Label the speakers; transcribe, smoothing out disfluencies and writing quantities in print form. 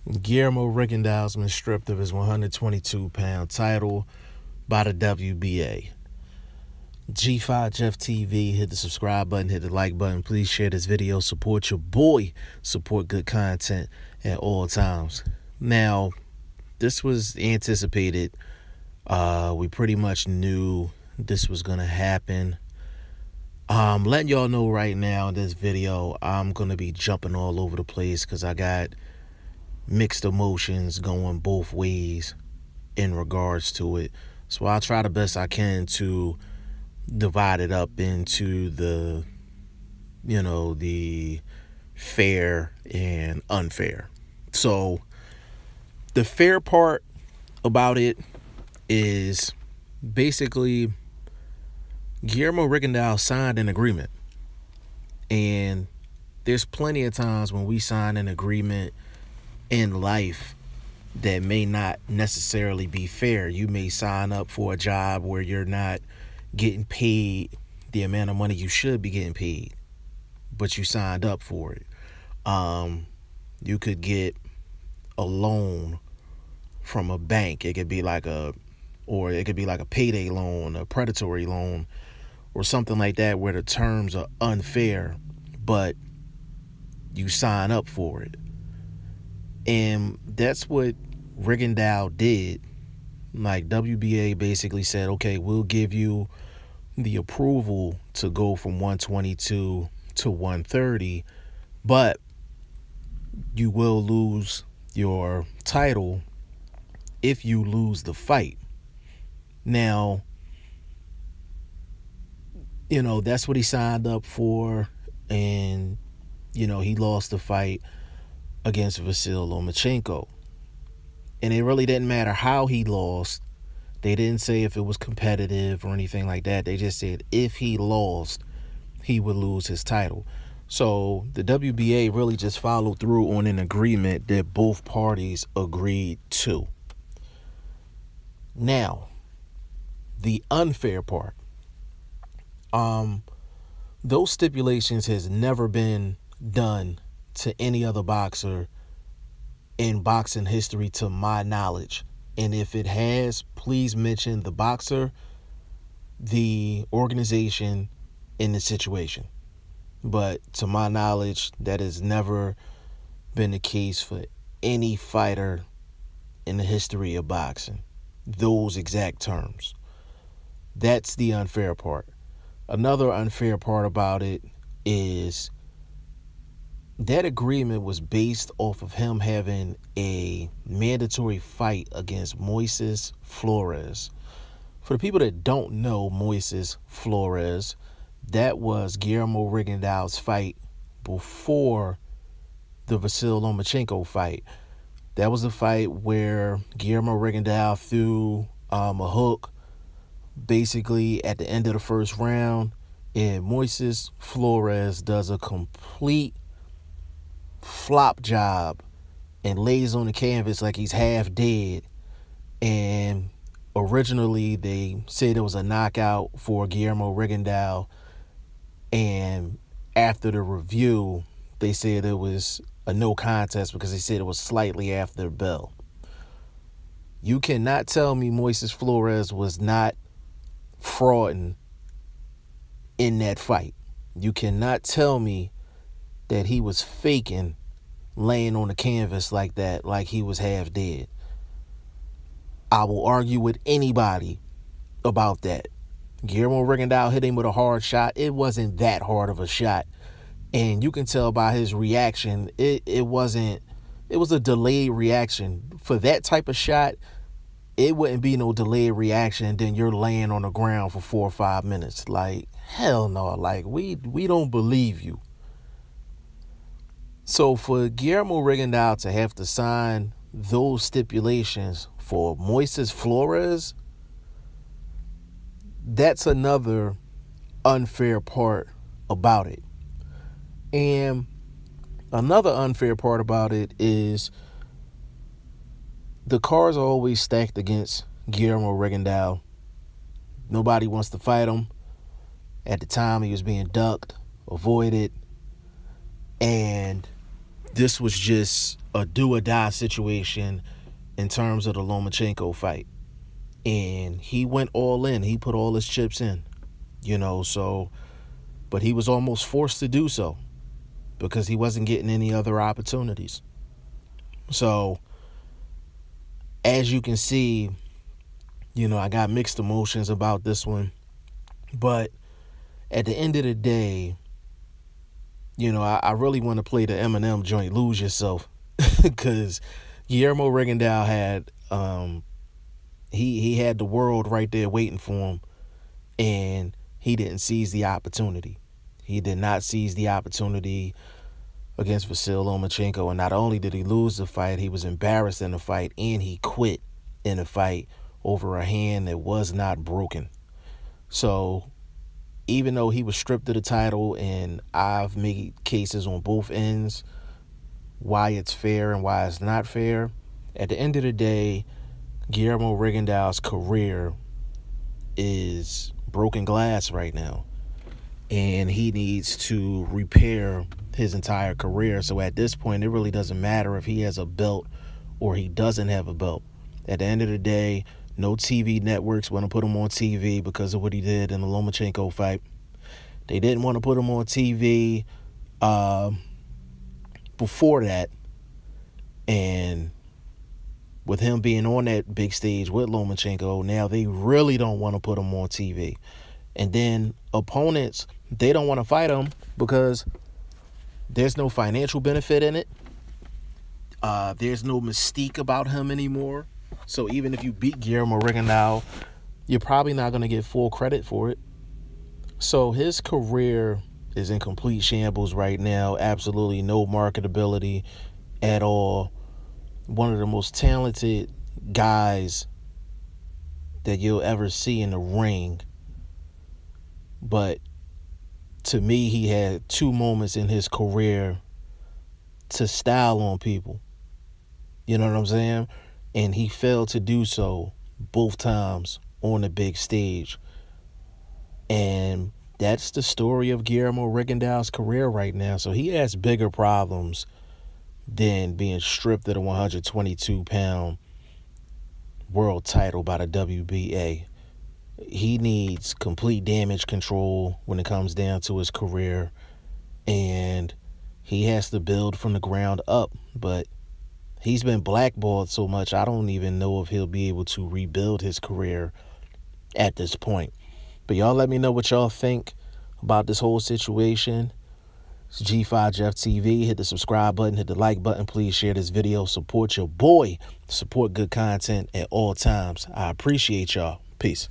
Speaker 1: Guillermo Rigondeaux's been stripped of his 122-pound title by the WBA. G5 Jeff TV, hit the subscribe button, hit the like button. Please share this video. Support your boy. Support good content at all times. Now, this was anticipated. We pretty much knew this was going to happen. Letting y'all know right now in this video, I'm going to be jumping all over the place because I got mixed emotions going both ways in regards to it. So I'll try the best I can to divide it up into the fair and unfair. So the fair part about it is basically Guillermo Rigondeaux signed an agreement. And there's plenty of times when we sign an agreement in life that may not necessarily be fair. You may sign up for a job where you're not getting paid the amount of money you should be getting paid, but you signed up for it. You could get a loan from a bank. It could be like a payday loan, a predatory loan, or something like that where the terms are unfair, but you sign up for it. And that's what Rigondeaux did. Like, WBA basically said, okay, we'll give you the approval to go from 122 to 130, but you will lose your title if you lose the fight. Now, that's what he signed up for, and, he lost the fight against Vasyl Lomachenko. And it really didn't matter how he lost. They didn't say if it was competitive or anything like that. They just said if he lost, he would lose his title. So the WBA really just followed through on an agreement that both parties agreed to. Now, the unfair part. Those stipulations has never been done to any other boxer in boxing history, to my knowledge. And if it has, please mention the boxer, the organization, and the situation. But to my knowledge, that has never been the case for any fighter in the history of boxing. Those exact terms. That's the unfair part. Another unfair part about it is that agreement was based off of him having a mandatory fight against Moises Flores. For the people that don't know Moises Flores, that was Guillermo Rigondeaux's fight before the Vasyl Lomachenko fight. That was a fight where Guillermo Rigondeaux threw a hook basically at the end of the first round, and Moises Flores does a complete flop job and lays on the canvas like he's half dead. And originally they said it was a knockout for Guillermo Rigondeaux, and after the review they said it was a no contest because they said it was slightly after the bell. You cannot tell me Moises Flores was not frauding in that fight. You cannot tell me that he was faking laying on the canvas like that, like he was half dead. I will argue with anybody about that. Guillermo Rigondeaux hit him with a hard shot. It wasn't that hard of a shot. And you can tell by his reaction, it was a delayed reaction. For that type of shot, it wouldn't be no delayed reaction, and then you're laying on the ground for 4 or 5 minutes. Like, hell no. Like, we don't believe you. So for Guillermo Rigondeaux to have to sign those stipulations for Moises Flores, that's another unfair part about it. And another unfair part about it is the cards are always stacked against Guillermo Rigondeaux. Nobody wants to fight him. At the time, he was being ducked, avoided, and this was just a do-or-die situation in terms of the Lomachenko fight. And he went all in. He put all his chips in, so, but he was almost forced to do so because he wasn't getting any other opportunities. So, as you can see, I got mixed emotions about this one. But at the end of the day, I really want to play the Eminem joint, Lose Yourself, because Guillermo Rigondeaux had he had the world right there waiting for him, and he didn't seize the opportunity. He did not seize the opportunity against Vasyl Lomachenko, and not only did he lose the fight, he was embarrassed in the fight, and he quit in the fight over a hand that was not broken. So even though he was stripped of the title, and I've made cases on both ends why it's fair and why it's not fair, at the end of the day, Guillermo Rigondeaux's career is broken glass right now, and he needs to repair his entire career. So at this point, it really doesn't matter if he has a belt or he doesn't have a belt. At the end of the day, no TV networks want to put him on TV because of what he did in the Lomachenko fight. They didn't want to put him on TV before that. And with him being on that big stage with Lomachenko, now they really don't want to put him on TV. And then opponents, they don't want to fight him because there's no financial benefit in it. There's no mystique about him anymore. So even if you beat Guillermo Rigondeaux, you're probably not going to get full credit for it. So his career is in complete shambles right now. Absolutely no marketability at all. One of the most talented guys that you'll ever see in the ring. But to me, he had two moments in his career to style on people. You know what I'm saying? And he failed to do so both times on the big stage. And that's the story of Guillermo Rigondeaux's career right now. So he has bigger problems than being stripped of the 122-pound world title by the WBA. He needs complete damage control when it comes down to his career. And he has to build from the ground up. But he's been blackballed so much, I don't even know if he'll be able to rebuild his career at this point. But y'all let me know what y'all think about this whole situation. It's G5 Jeff TV. Hit the subscribe button, hit the like button. Please share this video. Support your boy. Support good content at all times. I appreciate y'all. Peace.